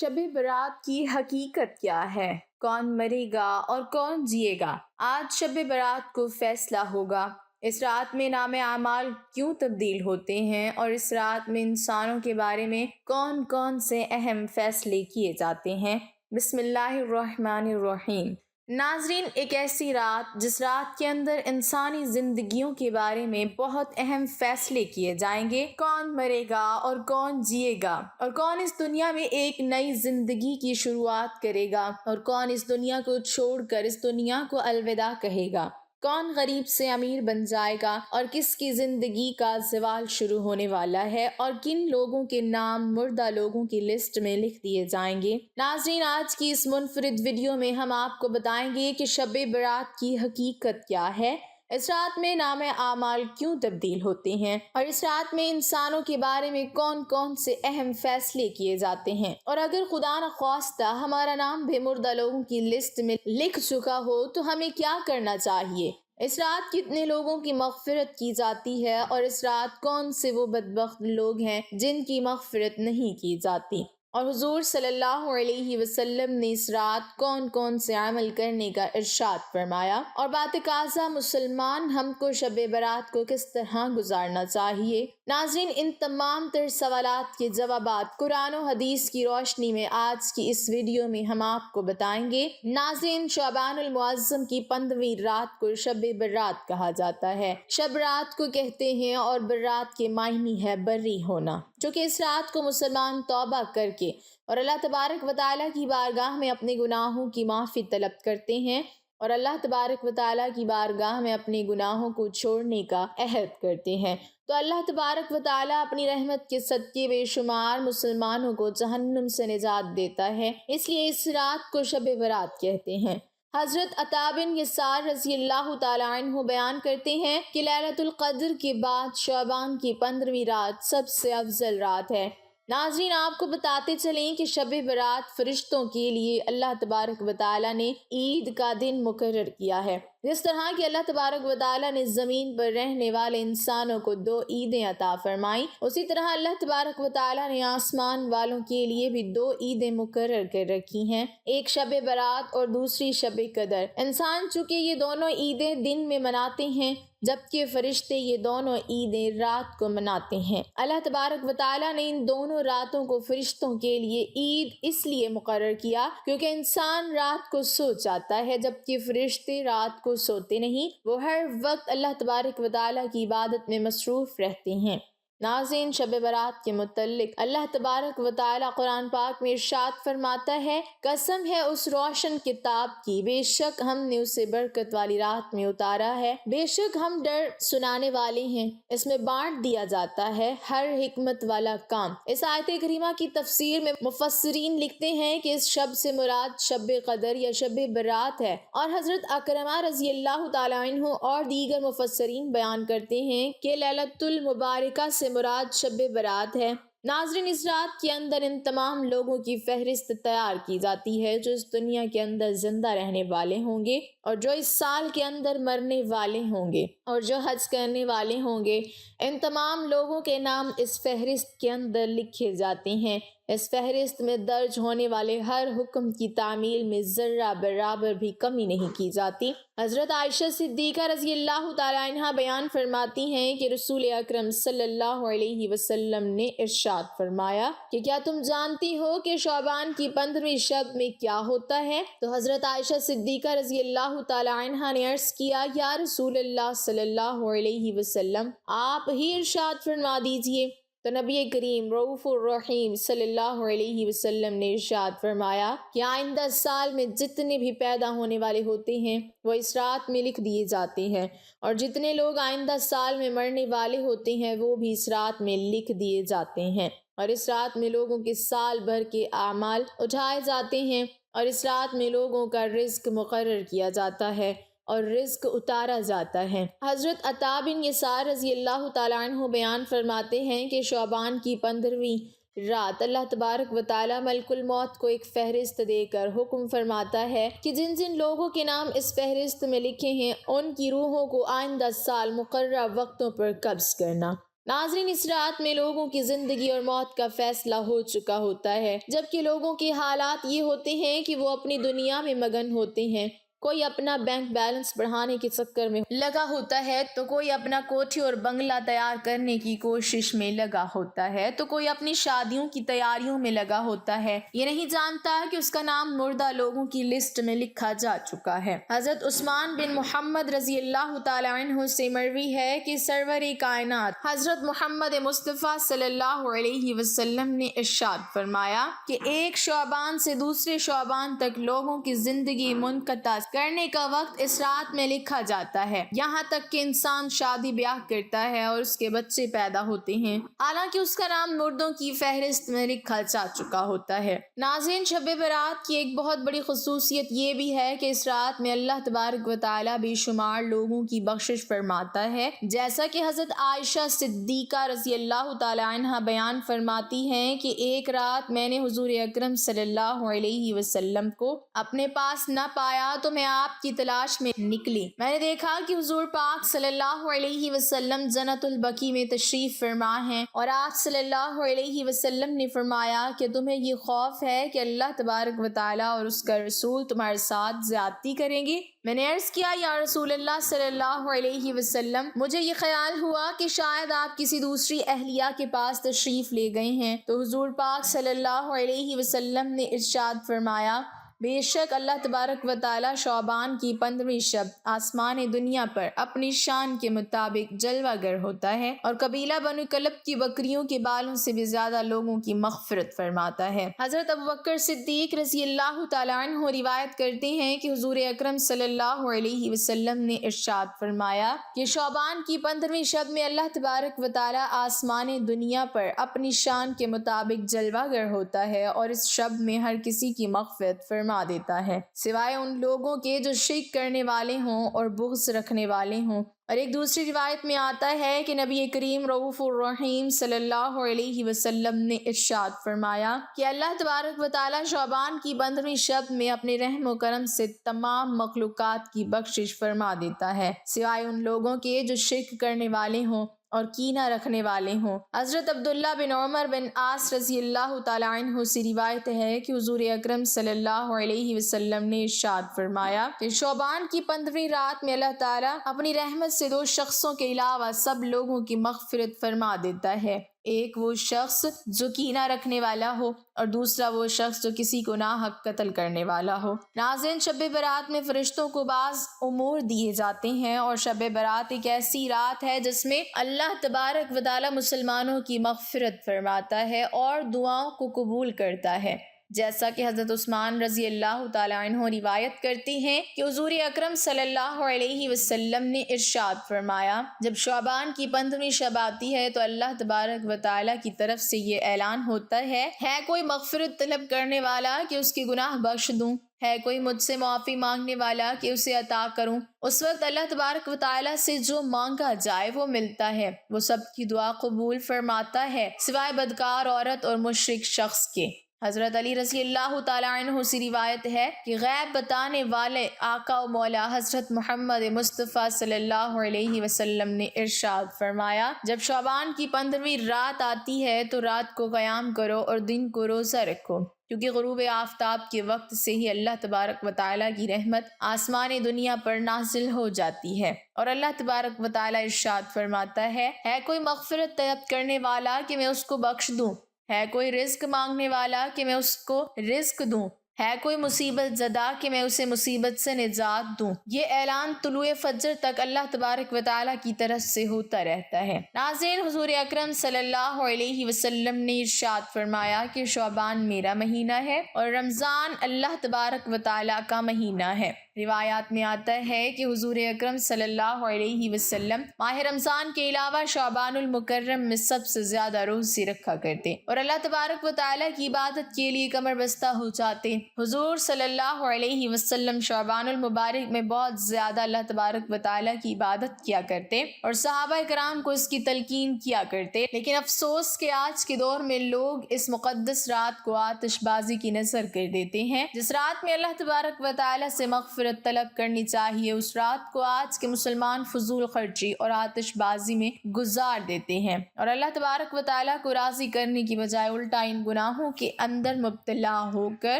شب برات کی حقیقت کیا ہے؟ کون مرے گا اور کون جیے گا؟ آج شب برات کو فیصلہ ہوگا۔ اس رات میں نام اعمال کیوں تبدیل ہوتے ہیں اور اس رات میں انسانوں کے بارے میں کون کون سے اہم فیصلے کیے جاتے ہیں؟ بسم اللہ الرحمن الرحیم۔ ناظرین، ایک ایسی رات جس رات کے اندر انسانی زندگیوں کے بارے میں بہت اہم فیصلے کیے جائیں گے۔ کون مرے گا اور کون جیے گا، اور کون اس دنیا میں ایک نئی زندگی کی شروعات کرے گا، اور کون اس دنیا کو چھوڑ کر اس دنیا کو الوداع کہے گا۔ کون غریب سے امیر بن جائے گا اور کس کی زندگی کا زوال شروع ہونے والا ہے، اور کن لوگوں کے نام مردہ لوگوں کی لسٹ میں لکھ دیے جائیں گے۔ ناظرین، آج کی اس منفرد ویڈیو میں ہم آپ کو بتائیں گے کہ شب برات کی حقیقت کیا ہے، اس رات میں نام اعمال کیوں تبدیل ہوتے ہیں، اور اس رات میں انسانوں کے بارے میں کون کون سے اہم فیصلے کیے جاتے ہیں، اور اگر خدا نخواستہ ہمارا نام بھی مردہ لوگوں کی لسٹ میں لکھ چکا ہو تو ہمیں کیا کرنا چاہیے۔ اس رات کتنے لوگوں کی مغفرت کی جاتی ہے، اور اس رات کون سے وہ بدبخت لوگ ہیں جن کی مغفرت نہیں کی جاتی، اور حضور صلی اللہ علیہ وسلم نے اس رات کون کون سے عمل کرنے کا ارشاد فرمایا، اور باتقاضا مسلمان ہم کو شب برات کو کس طرح گزارنا چاہیے۔ ناظرین، ان تمام تر سوالات کے جوابات قرآن و حدیث کی روشنی میں آج کی اس ویڈیو میں ہم آپ کو بتائیں گے۔ ناظرین، شعبان المعظم کی 15ویں رات کو شب برات کہا جاتا ہے۔ شب رات کو کہتے ہیں، اور برات کے معنی ہے بری ہونا، چونکہ اس رات کو مسلمان توبہ کر کے اور اللہ تبارک و تعالیٰ کی بارگاہ میں اپنے گناہوں کی معافی طلب کرتے ہیں، اور اللہ تبارک و تعالیٰ کی بارگاہ میں اپنے گناہوں کو چھوڑنے کا عہد کرتے ہیں، تو اللہ تبارک و تعالیٰ اپنی رحمت کے صدقے بے شمار مسلمانوں کو جہنم سے نجات دیتا ہے، اس لیے اس رات کو شب برات کہتے ہیں۔ حضرت عطا بن یسار رضی اللہ تعالیٰ عنہ بیان کرتے ہیں کہ لیلۃ القدر کے بعد شعبان کی 15ویں رات سب سے افضل رات ہے۔ ناظرین، آپ کو بتاتے چلیں کہ شب برات فرشتوں کے لیے اللہ تبارک و تعالیٰ نے عید کا دن مقرر کیا ہے، جس طرح کہ اللہ تبارک و تعالیٰ نے زمین پر رہنے والے انسانوں کو 2 عیدیں عطا فرمائیں، اسی طرح اللہ تبارک و تعالیٰ نے آسمان والوں کے لیے بھی 2 عیدیں مقرر کر رکھی ہیں، ایک شب برات اور دوسری شب قدر۔ انسان چونکہ یہ دونوں عیدیں دن میں مناتے ہیں، جبکہ فرشتے یہ دونوں عیدیں رات کو مناتے ہیں۔ اللہ تبارک و تعالیٰ نے ان دونوں راتوں کو فرشتوں کے لیے عید اس لیے مقرر کیا کیونکہ انسان رات کو سو جاتا ہے، جبکہ فرشتے رات کو سوتے نہیں، وہ ہر وقت اللہ تبارک و تعالیٰ کی عبادت میں مصروف رہتے ہیں۔ ناظرین، شب برات کے متعلق اللہ تبارک و تعالیٰ قرآن پاک میں ارشاد فرماتا ہے، قسم ہے اس روشن کتاب کی، بے شک ہم نے اسے برکت والی رات میں اتارا ہے، بے شک ہم ڈر سنانے والے ہیں، اس میں بانٹ دیا جاتا ہے ہر حکمت والا کام۔ اس آیت کریمہ کی تفسیر میں مفسرین لکھتے ہیں کہ اس شب سے مراد شب قدر یا شب برات ہے، اور حضرت اکرمہ رضی اللہ تعالیٰ عنہ اور دیگر مفسرین بیان کرتے ہیں کہ لیلۃ المبارکہ سے مراد شب برات ہے۔ ناظرین، اس رات کے اندر ان تمام لوگوں کی فہرست تیار کی جاتی ہے جو اس دنیا کے اندر زندہ رہنے والے ہوں گے، اور جو اس سال کے اندر مرنے والے ہوں گے، اور جو حج کرنے والے ہوں گے۔ ان تمام لوگوں کے نام اس فہرست کے اندر لکھے جاتے ہیں۔ اس فہرست میں درج ہونے والے ہر حکم کی تعمیل میں ذرہ برابر بھی کمی نہیں کی جاتی۔ حضرت عائشہ صدیقہ رضی اللہ تعالیٰ عنہ بیان فرماتی ہیں کہ رسول اکرم صلی اللہ علیہ وسلم نے ارشاد فرمایا کہ کیا تم جانتی ہو کہ شعبان کی 15ویں شب میں کیا ہوتا ہے؟ تو حضرت عائشہ صدیقہ رضی اللہ تعالیٰ عنہ نے عرض کیا، یا رسول اللہ صلی اللہ علیہ وسلم، آپ ہی ارشاد فرما دیجئے۔ تو نبی کریم رؤوف الرحیم صلی اللہ علیہ وسلم نے ارشاد فرمایا کہ آئندہ سال میں جتنے بھی پیدا ہونے والے ہوتے ہیں وہ اس رات میں لکھ دیے جاتے ہیں، اور جتنے لوگ آئندہ سال میں مرنے والے ہوتے ہیں وہ بھی اس رات میں لکھ دیے جاتے ہیں، اور اس رات میں لوگوں کے سال بھر کے اعمال اٹھائے جاتے ہیں، اور اس رات میں لوگوں کا رزق مقرر کیا جاتا ہے اور رزق اتارا جاتا ہے۔ حضرت عطا بن یسار رضی اللہ تعالیٰ عنہ بیان فرماتے ہیں کہ شعبان کی 15ویں رات اللہ تبارک و تعالیٰ ملک الموت کو ایک فہرست دے کر حکم فرماتا ہے کہ جن جن لوگوں کے نام اس فہرست میں لکھے ہیں ان کی روحوں کو آئندہ سال مقررہ وقتوں پر قبض کرنا۔ ناظرین، اس رات میں لوگوں کی زندگی اور موت کا فیصلہ ہو چکا ہوتا ہے، جبکہ لوگوں کے حالات یہ ہوتے ہیں کہ وہ اپنی دنیا میں مگن ہوتے ہیں۔ کوئی اپنا بینک بیلنس بڑھانے کے چکر میں لگا ہوتا ہے، تو کوئی اپنا کوٹھی اور بنگلہ تیار کرنے کی کوشش میں لگا ہوتا ہے، تو کوئی اپنی شادیوں کی تیاریوں میں لگا ہوتا ہے۔ یہ نہیں جانتا کہ اس کا نام مردہ لوگوں کی لسٹ میں لکھا جا چکا ہے۔ حضرت عثمان بن محمد رضی اللہ تعالی عنہ سے مروی ہے کہ سرور کائنات حضرت محمد مصطفیٰ صلی اللہ علیہ وسلم نے ارشاد فرمایا کہ ایک شعبان سے دوسرے شعبان تک لوگوں کی زندگی منقطع کرنے کا وقت اس رات میں لکھا جاتا ہے، یہاں تک کہ انسان شادی بیاہ کرتا ہے اور اس کے بچے پیدا ہوتے ہیں، حالانکہ اس کا نام مردوں کی فہرست میں لکھا جا چکا ہوتا ہے۔ ناظرین، شب برات کی ایک بہت بڑی خصوصیت یہ بھی ہے کہ اس رات میں اللہ تبارک و تعالی بے شمار لوگوں کی بخشش فرماتا ہے، جیسا کہ حضرت عائشہ صدیقہ رضی اللہ تعالی عنہ بیان فرماتی ہیں کہ ایک رات میں نے حضور اکرم صلی اللہ علیہ وسلم کو اپنے پاس نہ پایا تو میں آپ کی تلاش میں نکلی۔ میں نے دیکھا کہ حضور پاک صلی اللہ علیہ وسلم جنت البقیع میں تشریف فرما ہیں، اور آپ صلی اللہ علیہ وسلم نے فرمایا کہ تمہیں یہ خوف ہے کہ اللہ تبارک و تعالی اور اس کا رسول تمہارے ساتھ زیادتی کریں گے؟ میں نے عرض کیا، یا رسول اللہ صلی اللہ علیہ وسلم، مجھے یہ خیال ہوا کہ شاید آپ کسی دوسری اہلیہ کے پاس تشریف لے گئے ہیں۔ تو حضور پاک صلی اللہ علیہ وسلم نے ارشاد فرمایا، بے شک اللہ تبارک و تعالی شعبان کی 15ویں شب آسمان دنیا پر اپنی شان کے مطابق جلوہ گر ہوتا ہے، اور قبیلہ بنو کلب کی بکریوں کے بالوں سے بھی زیادہ لوگوں کی مغفرت فرماتا ہے۔ حضرت ابوبکر صدیق رضی اللہ تعالی عنہ روایت کرتے ہیں کہ حضور اکرم صلی اللہ علیہ وسلم نے ارشاد فرمایا کہ شعبان کی 15ویں شب میں اللہ تبارک و تعالی آسمان دنیا پر اپنی شان کے مطابق جلوہ گر ہوتا ہے، اور اس شب میں ہر کسی کی مغفرت فرما دیتا ہے، سوائے ان لوگوں کے جو شرک کرنے والے ہوں اور بغض رکھنے والے ہوں۔ اور ایک دوسری روایت میں آتا ہے کہ نبی کریم رؤوف الرحیم صلی اللہ علیہ وسلم نے ارشاد فرمایا کہ اللہ تبارک و تعالی شعبان کی 15ویں شب میں اپنے رحم و کرم سے تمام مخلوقات کی بخشش فرما دیتا ہے، سوائے ان لوگوں کے جو شرک کرنے والے ہوں اور کینہ رکھنے والے ہوں۔ حضرت عبداللہ بن عمر بن عاص رضی اللہ تعالی عنہ سے روایت ہے کہ حضور اکرم صلی اللہ علیہ وسلم نے ارشاد فرمایا کہ شعبان کی 15ویں رات میں اللہ تعالیٰ اپنی رحمت سے 2 شخصوں کے علاوہ سب لوگوں کی مغفرت فرما دیتا ہے، ایک وہ شخص جو کینہ رکھنے والا ہو، اور دوسرا وہ شخص جو کسی کو ناحق قتل کرنے والا ہو۔ ناظرین، شب برات میں فرشتوں کو بعض امور دیے جاتے ہیں، اور شب برات ایک ایسی رات ہے جس میں اللہ تبارک و تعالی مسلمانوں کی مغفرت فرماتا ہے اور دعاؤں کو قبول کرتا ہے، جیسا کہ حضرت عثمان رضی اللہ تعالی عنہ روایت کرتے ہیں کہ حضور اکرم صلی اللہ علیہ وسلم نے ارشاد فرمایا، جب شعبان کی 15ویں شب آتی ہے تو اللہ تبارک و تعالی کی طرف سے یہ اعلان ہوتا ہے کوئی مغفرت طلب کرنے والا کہ اس کے گناہ بخش دوں؟ ہے کوئی مجھ سے معافی مانگنے والا کہ اسے عطا کروں؟ اس وقت اللہ تبارک و تعالی سے جو مانگا جائے وہ ملتا ہے، وہ سب کی دعا قبول فرماتا ہے، سوائے بدکار عورت اور مشرک شخص کے۔ حضرت علی رضی اللہ تعالی عنہ سے روایت ہے کہ غیب بتانے والے آقا و مولا حضرت محمد مصطفیٰ صلی اللہ علیہ وسلم نے ارشاد فرمایا، جب شعبان کی 15ویں رات آتی ہے تو رات کو قیام کرو اور دن کو روزہ رکھو، کیونکہ غروب آفتاب کے وقت سے ہی اللہ تبارک و تعالیٰ کی رحمت آسمان دنیا پر نازل ہو جاتی ہے، اور اللہ تبارک و تعالیٰ ارشاد فرماتا ہے کوئی مغفرت طلب کرنے والا کہ میں اس کو بخش دوں؟ ہے کوئی رزق مانگنے والا کہ میں اس کو رزق دوں؟ ہے کوئی مصیبت زدہ کہ میں اسے مصیبت سے نجات دوں؟ یہ اعلان طلوع فجر تک اللہ تبارک و تعالیٰ کی طرف سے ہوتا رہتا ہے۔ ناظرین، حضور اکرم صلی اللہ علیہ وسلم نے ارشاد فرمایا کہ شعبان میرا مہینہ ہے اور رمضان اللہ تبارک و تعالیٰ کا مہینہ ہے۔ روایات میں آتا ہے کہ حضور اکرم صلی اللہ علیہ وسلم ماہ رمضان کے علاوہ شعبان المکرم میں سب سے زیادہ روزے رکھا کرتے اور اللہ تبارک و تعالیٰ کی عبادت کے لیے کمر بستہ ہو جاتے۔ حضور صلی اللہ علیہ وسلم شعبان المبارک میں بہت زیادہ اللہ تبارک و تعالیٰ کی عبادت کیا کرتے اور صحابہ کرام کو اس کی تلقین کیا کرتے، لیکن افسوس کہ آج کے دور میں لوگ اس مقدس رات کو آتش بازی کی نظر کر دیتے ہیں، جس رات میں اللہ تبارک و تعالیٰ سے مغفرت مغفرت طلب کرنی چاہیے۔ اس رات کو آج کے مسلمان فضول خرچی اور آتش بازی میں گزار دیتے ہیں اور اللہ تبارک و تعالیٰ کو راضی کرنے کی بجائے الٹا ان گناہوں کے اندر مبتلا ہو کر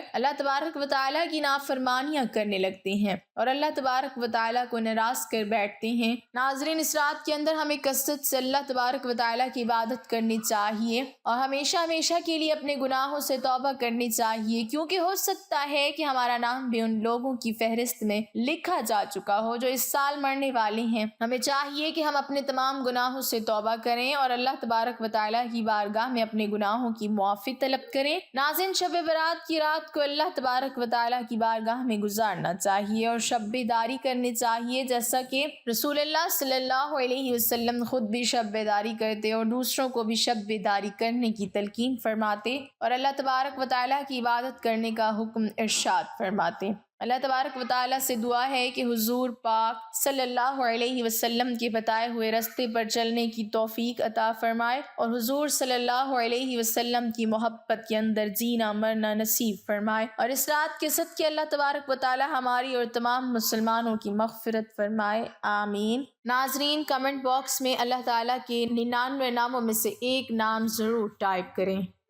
اللہ تبارک و تعالیٰ کی نافرمانیاں کرنے لگتے ہیں اور اللہ تبارک و تعالیٰ کو ناراض کر بیٹھتے ہیں۔ ناظرین، اس رات کے اندر ہمیں کثرت سے اللہ تبارک و تعالیٰ کی عبادت کرنی چاہیے اور ہمیشہ ہمیشہ کے لیے اپنے گناہوں سے توبہ کرنی چاہیے، کیونکہ ہو سکتا ہے کہ ہمارا نام بھی ان لوگوں کی فہرست میں لکھا جا چکا ہو جو اس سال مرنے والے ہیں۔ ہمیں چاہیے کہ ہم اپنے تمام گناہوں سے توبہ کریں اور اللہ تبارک و تعالیٰ کی بارگاہ میں اپنے گناہوں کی معافی طلب کریں۔ ناظرین، شب برات کی رات کو اللہ تبارک و تعالیٰ کی بارگاہ میں گزارنا چاہیے اور شب بیداری کرنی چاہیے، جیسا کہ رسول اللہ صلی اللہ علیہ وسلم خود بھی شب بیداری کرتے اور دوسروں کو بھی شب بیداری کرنے کی تلقین فرماتے اور اللہ تبارک و تعالیٰ کی عبادت کرنے کا حکم ارشاد فرماتے۔ اللہ تبارک و تعالیٰ سے دعا ہے کہ حضور پاک صلی اللہ علیہ وسلم کے بتائے ہوئے راستے پر چلنے کی توفیق عطا فرمائے اور حضور صلی اللہ علیہ وسلم کی محبت کے اندر جینا مرنا نصیب فرمائے اور اس رات کے صدقے اللہ تبارک و تعالیٰ ہماری اور تمام مسلمانوں کی مغفرت فرمائے، آمین۔ ناظرین، کمنٹ باکس میں اللہ تعالیٰ کے 99 ناموں میں سے ایک نام ضرور ٹائپ کریں۔